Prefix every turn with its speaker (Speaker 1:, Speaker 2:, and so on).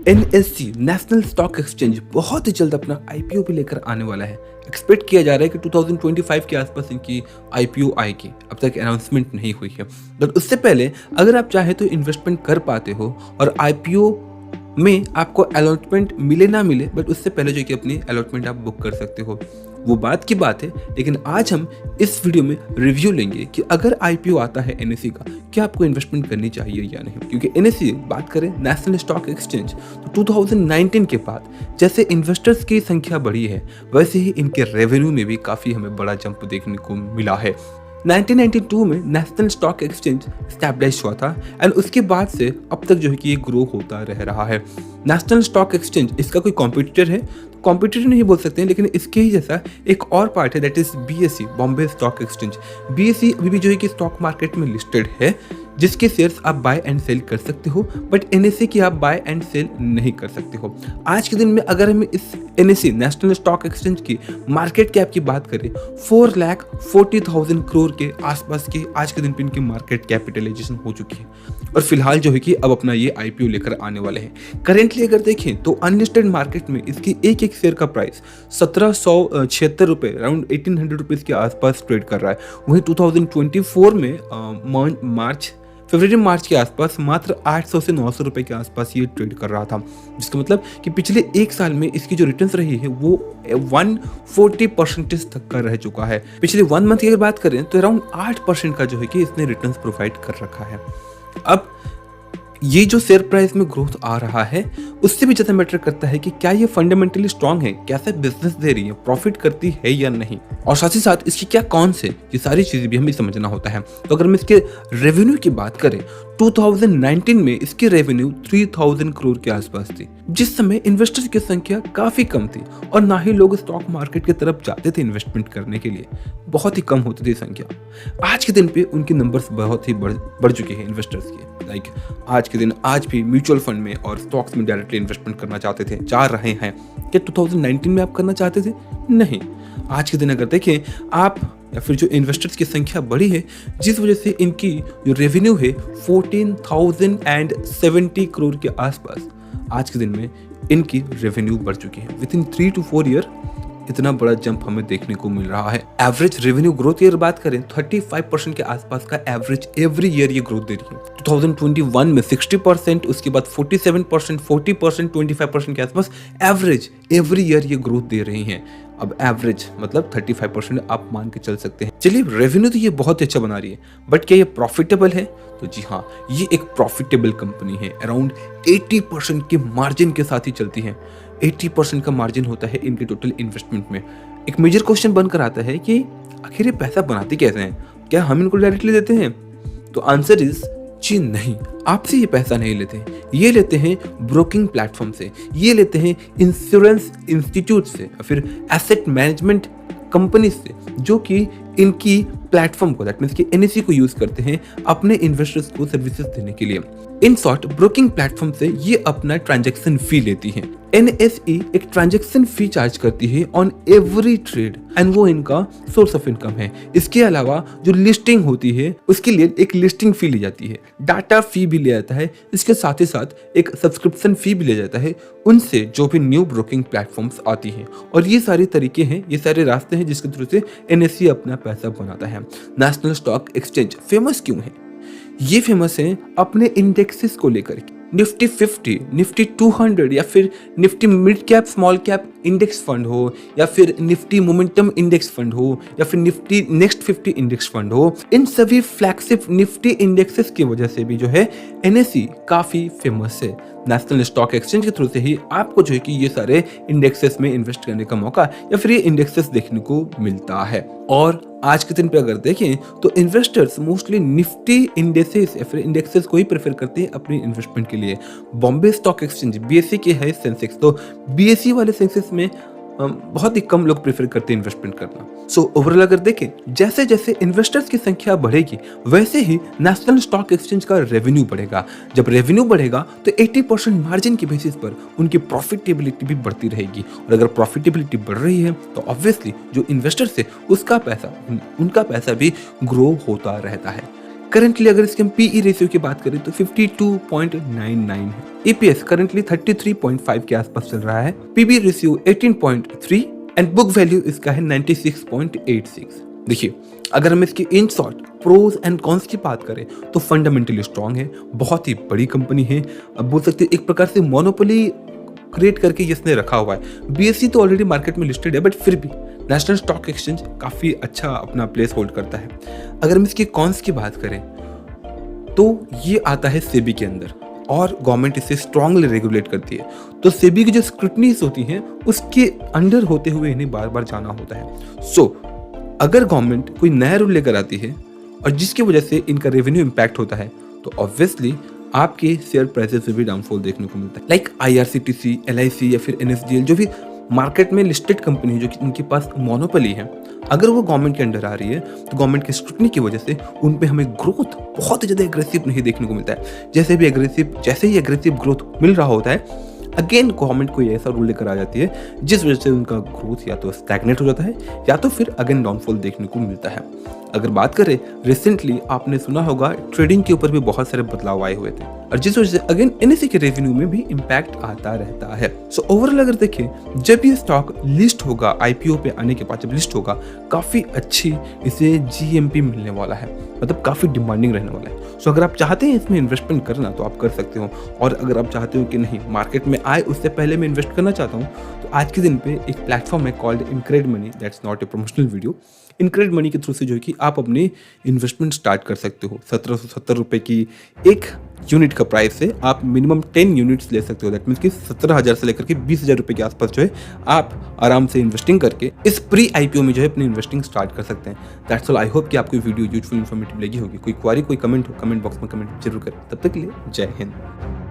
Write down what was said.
Speaker 1: NSC national stock exchange बहुत ही जल्द अपना आईपीओ भी लेकर आने वाला है। एक्सपेक्ट किया जा रहा है कि 2025 के आसपास इनकी आईपीओ आएगी। अब तक अनाउंसमेंट नहीं हुई है, बट उससे पहले अगर आप चाहे तो इन्वेस्टमेंट कर पाते हो और आईपीओ में आपको अलॉटमेंट मिले ना मिले, बट उससे पहले जो कि अपनी अलॉटमेंट आप बुक कर सकते हो। वो बात की बात है, लेकिन आज हम इस वीडियो में रिव्यू लेंगे कि अगर आईपीओ आता है एनएससी का, क्या आपको इन्वेस्टमेंट करनी चाहिए या नहीं। क्योंकि एनएससी बात करें नेशनल स्टॉक एक्सचेंज, तो 2019 के बाद जैसे इन्वेस्टर्स की संख्या बढ़ी है, वैसे ही इनके रेवेन्यू में भी काफ़ी हमें बड़ा जंप देखने को मिला है। 1992 में नेशनल स्टॉक एक्सचेंज स्टैब्लिश हुआ था एंड उसके बाद से अब तक जो है कि ये ग्रो होता रह रहा है। नेशनल स्टॉक एक्सचेंज इसका कोई कॉम्पिटिटर है, कॉम्पिटिटर नहीं बोल सकते हैं, लेकिन इसके ही जैसा एक और पार्ट है, that is BSE, Bombay stock exchange. BSE अभी भी जो है कि स्टॉक मार्केट में लिस्टेड है, जिसके शेयर्स आप बाय एंड सेल कर सकते हो, बट एनएससी की आप बाय एंड सेल नहीं कर सकते हो। आज के दिन में अगर हम इस एनएससी नेशनल स्टॉक एक्सचेंज की मार्केट कैप की बात करें, 4,40,000 करोड़ के आसपास की आज के दिन पे इनकी मार्केट कैपिटलाइजेशन हो चुकी है और फिलहाल जो है कि अब अपना ये आईपीओ लेकर आने वाले हैं। करेंटली अगर देखें तो अनलिस्टेड मार्केट में इसकी एक एक शेयर का प्राइस 1776 रुपये, अराउंड 1800 रुपीज़ के आसपास ट्रेड कर रहा है। वहीं 2024 में फरवरी मार्च के आसपास मात्र 800 से 900 रुपए के आसपास ये ट्रेड कर रहा था, जिसका मतलब कि पिछले एक साल में इसकी जो रिटर्न्स रही है वो 140% तक का रह चुका है। पिछले 1 मंथ की अगर बात करें तो अराउंड 8% का जो है कि इसने रिटर्न्स प्रोवाइड कर रखा है। अब ये जो शेयर प्राइस में ग्रोथ आ रहा है, उससे भी ज़्यादा मैटर करता है कि क्या ये फंडामेंटली स्ट्रांग है, कैसा बिजनेस दे रही है, प्रॉफिट करती है या नहीं, और साथ ही साथ इसकी क्या कौन से, ये सारी चीज़ें भी हमें समझना होता है। तो अगर हम इसके रेवेन्यू की बात करें, 2019 में इसकी रेवेन्यू 3000 करोड़ के आसपास थी, जिस समय इन्वेस्टर्स की संख्या काफ़ी कम थी और ना ही लोग स्टॉक मार्केट की तरफ जाते थे इन्वेस्टमेंट करने के लिए, बहुत ही कम होती थी संख्या। आज के दिन पे उनकी नंबर्स बहुत ही बढ़ चुके हैं इन्वेस्टर्स के। लाइक आज भी म्यूचुअल फंड में और स्टॉक्स में डायरेक्टली इन्वेस्टमेंट करना चाहते थे, जा रहे हैं। क्या 2019 में आप करना चाहते थे? नहीं। आज के दिन अगर देखें आप, या फिर जो इन्वेस्टर्स की संख्या बढ़ी है, जिस वजह से इनकी जो रेवेन्यू है 14,070 करोड़ के आसपास आज के दिन में इनकी रेवेन्यू बढ़ चुकी है। विद इन 3 to 4 ईयर इतना बड़ा जंप हमें देखने को मिल रहा है। एवरेज रेवेन्यू ग्रोथ ईयर बात करें, 35% के आसपास का एवरेज एवरी ईयर ये ग्रोथ दे रही है। 2021 में 60%, उसके बाद 47%, 40%, 25% के आसपास एवरेज एवरी ईयर ये ग्रोथ दे रही हैं। अब एवरेज मतलब 35% आप मान के चल सकते हैं। चलिए, रेवेन्यू तो ये बहुत अच्छा बना रही है, बट क्या ये प्रॉफिटेबल है? तो जी हाँ, ये एक प्रॉफिटेबल कंपनी है। अराउंड 80% के मार्जिन के साथ ही चलती है। 80% का मार्जिन होता है इनके टोटल इन्वेस्टमेंट में। एक मेजर क्वेश्चन बनकर आता है कि आखिर ये पैसा बनाते कैसे हैं? क्या हम इनको डायरेक्टली देते हैं? तो आंसर इज जी नहीं, आपसे ये पैसा नहीं लेते। ये लेते हैं ब्रोकिंग प्लेटफॉर्म से, ये लेते हैं इंश्योरेंस इंस्टीट्यूट से, या फिर एसेट मैनेजमेंट कंपनी से, जो कि इनकी प्लेटफॉर्म को, दैट मीन्स कि एनएससी को यूज करते हैं अपने इन्वेस्टर्स को सर्विसेज देने के लिए। इन शॉर्ट, ब्रोकिंग प्लेटफॉर्म से ये अपना ट्रांजैक्शन फी लेती है। एनएसई एक ट्रांजैक्शन फी चार्ज करती है ऑन एवरी ट्रेड एंड वो इनका सोर्स ऑफ इनकम है। इसके अलावा जो लिस्टिंग होती है उसके लिए एक लिस्टिंग फी ली जाती है, डाटा फी भी लिया जाता है, इसके साथ ही साथ एक सब्सक्रिप्शन फी भी लिया जाता है उनसे जो भी न्यू ब्रोकिंग प्लेटफॉर्म्स आती हैं। और ये सारे तरीके हैं, ये सारे रास्ते हैं जिसके थ्रू से एनएसई अपना पैसा बनाता है। नेशनल स्टॉक एक्सचेंज फेमस क्यों है? ये फेमस है अपने इंडेक्सेस को लेकर के। निफ्टी 50, निफ्टी 200 या फिर Nifty mid cap small cap index fund हो, या फिर निफ्टी मोमेंटम इंडेक्स फंड हो, या फिर निफ्टी नेक्स्ट 50 इंडेक्स फंड हो, इन सभी फ्लैगशिप निफ्टी इंडेक्सेस की वजह से भी जो है एनएसई काफी फेमस है। नेशनल स्टॉक एक्सचेंज के थ्रू से ही आपको जो है कि ये सारे इंडेक्सेस में इन्वेस्ट करने का मौका या फिर ये इंडेक्सेस देखने को मिलता है। और आज के दिन पे अगर देखें तो इन्वेस्टर्स मोस्टली निफ्टी इंडेक्सेस या फिर इंडेक्सेस को ही प्रेफर करते हैं अपनी इन्वेस्टमेंट के लिए। बॉम्बे स्टॉक एक्सचेंज बीएसई के है सेंसेक्स, तो बीएसई वाले सेंसेक्स में बहुत ही कम लोग प्रेफर करते हैं इन्वेस्टमेंट करना। सो ओवरऑल अगर देखें, जैसे जैसे इन्वेस्टर्स की संख्या बढ़ेगी वैसे ही नेशनल स्टॉक एक्सचेंज का रेवेन्यू बढ़ेगा। जब रेवेन्यू बढ़ेगा तो 80% मार्जिन के बेसिस पर उनकी प्रॉफिटेबिलिटी भी बढ़ती रहेगी, और अगर प्रॉफिटेबिलिटी बढ़ रही है तो ऑब्वियसली जो इन्वेस्टर्स है उनका पैसा भी ग्रो होता रहता है। करंटली अगर इसके हम पीई रेशियो की बात करें तो 52.99 है। ईपीएस करंटली 33.5 के आसपास चल रहा है। PB ratio 18.3 and book value इसका है 96.86। देखिए, अगर हम इसकी in short pros and cons की बात करें तो फंडामेंटली स्ट्रांग है, बहुत ही बड़ी कंपनी है। अब बोल सकते हैं एक प्रकार से मोनोपोली क्रिएट करके इसने रखा हुआ है। बीएसई तो ऑलरेडी मार्केट में लिस्टेड है, बट फिर भी नेशनल स्टॉक एक्सचेंज काफ़ी अच्छा अपना प्लेस होल्ड करता है। अगर हम इसके कॉन्स की बात करें तो ये आता है सेबी के अंदर और गवर्नमेंट इसे स्ट्रांगली रेगुलेट करती है। तो सेबी की जो स्क्रूटनीज होती हैं उसके अंडर होते हुए इन्हें बार बार जाना होता है। सो अगर गवर्नमेंट कोई नया रूल लेकर आती है और जिसकी वजह से इनका रेवेन्यू इम्पैक्ट होता है तो ऑब्वियसली आपके शेयर प्राइसेस में भी डाउनफॉल देखने को मिलता है। लाइक आईआरसीटीसी, एलआईसी या फिर एनएसडीएल जो भी मार्केट में लिस्टेड कंपनी है जो कि इनके पास मोनोपोली है, अगर वो गवर्नमेंट के अंडर आ रही है तो गवर्नमेंट के स्क्रूटनी की वजह से उन पे हमें ग्रोथ बहुत ज़्यादा एग्रेसिव नहीं देखने को मिलता है। जैसे ही एग्रेसिव ग्रोथ मिल रहा होता है, अगेन गवर्नमेंट कोई ऐसा रूल लेकर आ जाती है जिस वजह से उनका ग्रोथ या तो स्टैग्नेट हो जाता है या तो फिर अगेन डाउनफॉल देखने को मिलता है। अगर बात करें रिसेंटली आपने सुना होगा ट्रेडिंग के ऊपर भी बहुत सारे बदलाव आए हुए थे और जिस वजह से अगेन एनएसई के रेवेन्यू में भी इम्पैक्ट आता रहता है। सो ओवरऑल अगर देखें, जब ये स्टॉक लिस्ट होगा, आईपीओ पे आने के बाद जब लिस्ट होगा, काफ़ी अच्छी इसे जीएमपी मिलने वाला है, मतलब काफ़ी डिमांडिंग रहने वाला है। सो अगर आप चाहते हैं इसमें इन्वेस्टमेंट करना तो आप कर सकते हो, और अगर आप चाहते हो कि नहीं मार्केट में आए उससे पहले मैं इन्वेस्ट करना चाहता हूँ तो आज के दिन पे एक प्लेटफॉर्म है called InCred money. That's not a promotional video. InCred money के थ्रू से जो है कि आप अपने इन्वेस्टमेंट स्टार्ट कर सकते हो। 1770 रुपये की एक यूनिट का प्राइस से आप मिनिमम 10 यूनिट्स ले सकते हो। दैट मीन्स कि 17,000 से लेकर के 20,000 रुपये के आसपास जो है आप आराम से इन्वेस्टिंग करके इस प्री आईपीओ में जो है अपनी इन्वेस्टिंग स्टार्ट कर सकते हैं। That's all. आई होप कि आपको वीडियो यूजफुल इन्फॉर्मेटिव लगी होगी। कोई क्वारी, कोई कमेंट हो, कमेंट बॉक्स में कमेंट जरूर करें। तब तक के लिए जय हिंद।